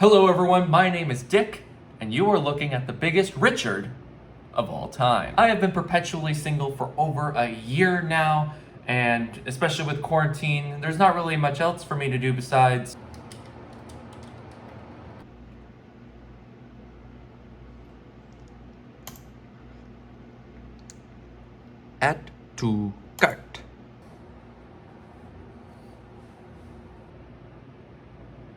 Hello everyone, my name is Dick, and you are looking at the biggest Richard of all time. I have been perpetually single for over a year now, and especially with quarantine, there's not really much else for me to do besides add to cart.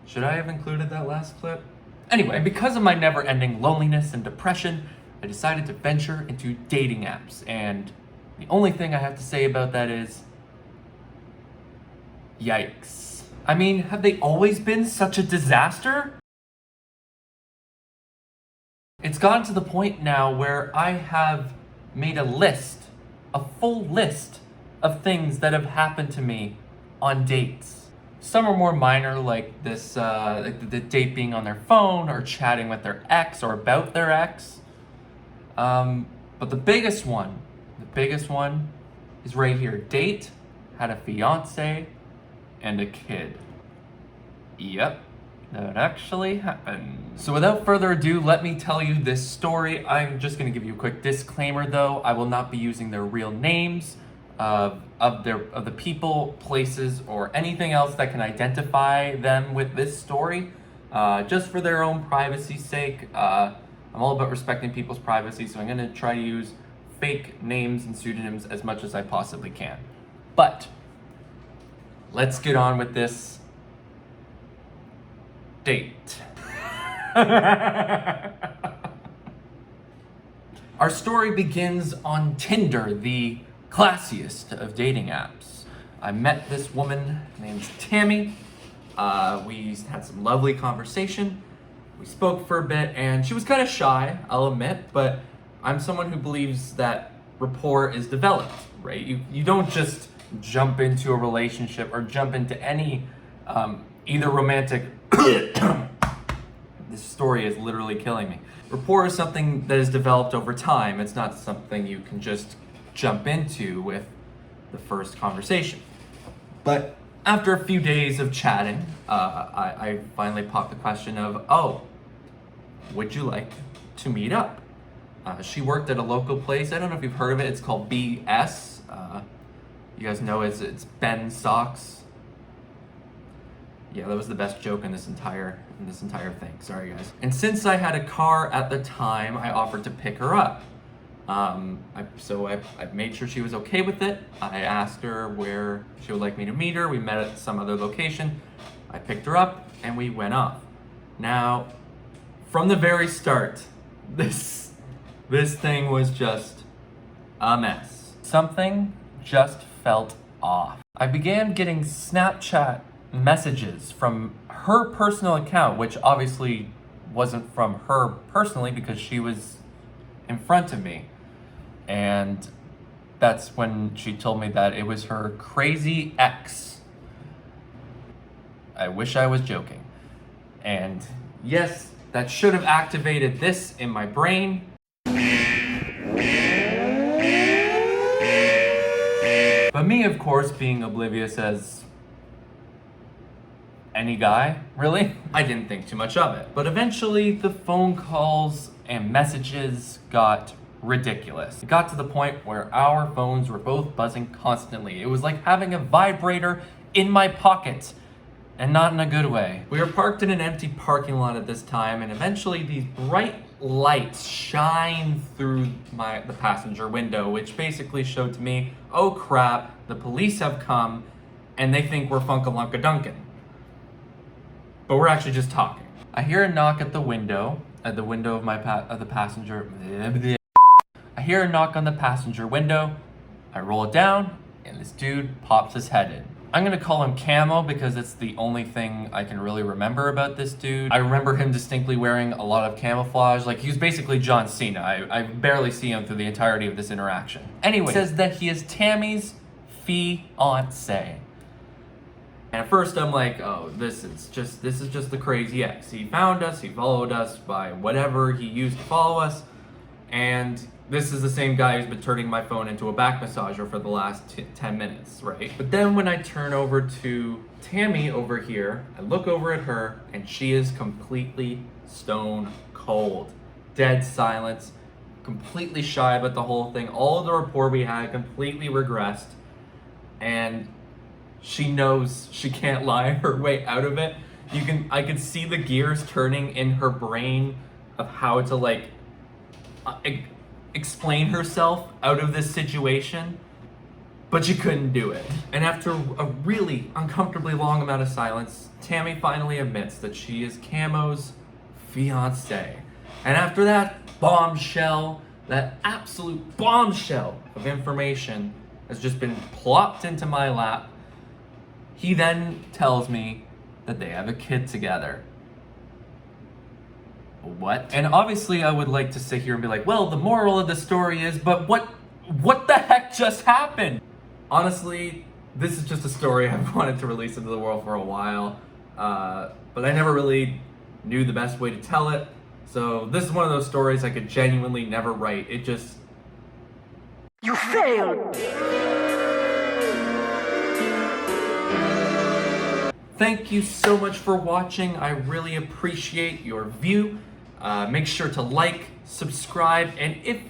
Should I have included that last clip? Anyway, because of my never-ending loneliness and depression, I decided to venture into dating apps, and the only thing I have to say about that is, yikes. I mean, have they always been such a disaster? It's gotten to the point now where I have made a full list of things that have happened to me on dates. Some are more minor, like this, like the date being on their phone or chatting with their ex or about their ex. But the biggest one is right here. Date, had a fiance, and a kid. Yep, that actually happened. So without further ado, let me tell you this story. I'm just gonna give you a quick disclaimer though. I will not be using their real names of the people, places, or anything else that can identify them with this story. Just for their own privacy's sake. I'm all about respecting people's privacy, so I'm gonna try to use fake names and pseudonyms as much as I possibly can. But let's get on with this date. Our story begins on Tinder, the classiest of dating apps. I met this woman named Tammy. We had some lovely conversation. We spoke for a bit, and she was kind of shy, I'll admit, but I'm someone who believes that rapport is developed, right? You don't just jump into a relationship or jump into any either romantic this story is literally killing me. Rapport is something that is developed over time. It's not something you can just jump into with the first conversation. But after a few days of chatting, I finally popped the question of, oh, would you like to meet up? She worked at a local place. I don't know if you've heard of it. It's called BS. You guys know it's Ben Socks. Yeah, that was the best joke in this entire thing. Sorry, guys. And since I had a car at the time, I offered to pick her up. I made sure she was okay with it. I asked her where she would like me to meet her. We met at some other location. I picked her up and we went off. Now, from the very start, this thing was just a mess. Something just felt off. I began getting Snapchat messages from her personal account, which obviously wasn't from her personally because she was in front of me. And that's when she told me that it was her crazy ex. I wish I was joking. And yes, that should have activated this in my brain. But me, of course, being oblivious as any guy, really, I didn't think too much of it. But eventually, the phone calls and messages got ridiculous. It got to the point where our phones were both buzzing constantly. It was like having a vibrator in my pocket, and not in a good way. We were parked in an empty parking lot at this time, and eventually these bright lights shine through the passenger window, which basically showed to me, oh crap, the police have come, and they think we're Funkalunka Duncan. But we're actually just talking. I hear a knock at the window of the passenger. I hear a knock on the passenger window. I roll it down, and this dude pops his head in. I'm gonna call him Camo because it's the only thing I can really remember about this dude. I remember him distinctly wearing a lot of camouflage. Like, he was basically John Cena. I barely see him through the entirety of this interaction. Anyway, he says that he is Tammy's fiance. And at first I'm like, oh, this is just the crazy ex. He found us, he followed us by whatever he used to follow us, and this is the same guy who's been turning my phone into a back massager for the last 10 minutes, right? But then when I turn over to Tammy over here, I look over at her, and she is completely stone cold. Dead silence, completely shy about the whole thing. All of the rapport we had completely regressed, and she knows she can't lie her way out of it. I could see the gears turning in her brain of how to like explain herself out of this situation, but she couldn't do it. And after a really uncomfortably long amount of silence, Tammy finally admits that she is Camo's fiance. And after that bombshell, that absolute bombshell of information has just been plopped into my lap, he then tells me that they have a kid together. What? And obviously I would like to sit here and be like, well, the moral of the story is, but what the heck just happened? Honestly, this is just a story I've wanted to release into the world for a while, but I never really knew the best way to tell it. So this is one of those stories I could genuinely never write. It just... You failed! Thank you so much for watching. I really appreciate your view. Make sure to like, subscribe, and if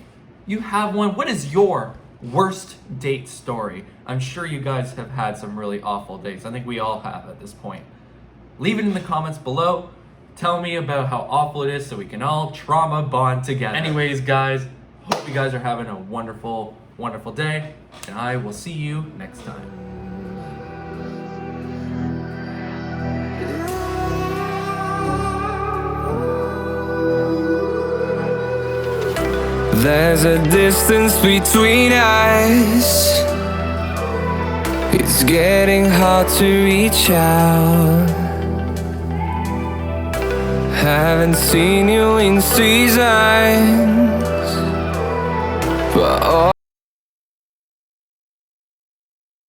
you have one, what is your worst date story? I'm sure you guys have had some really awful dates. I think we all have at this point. Leave it in the comments below. Tell me about how awful it is so we can all trauma bond together. Anyways, guys, hope you guys are having a wonderful, wonderful day, and I will see you next time. There's a distance between us. It's getting hard to reach out. Haven't seen you in seasons, but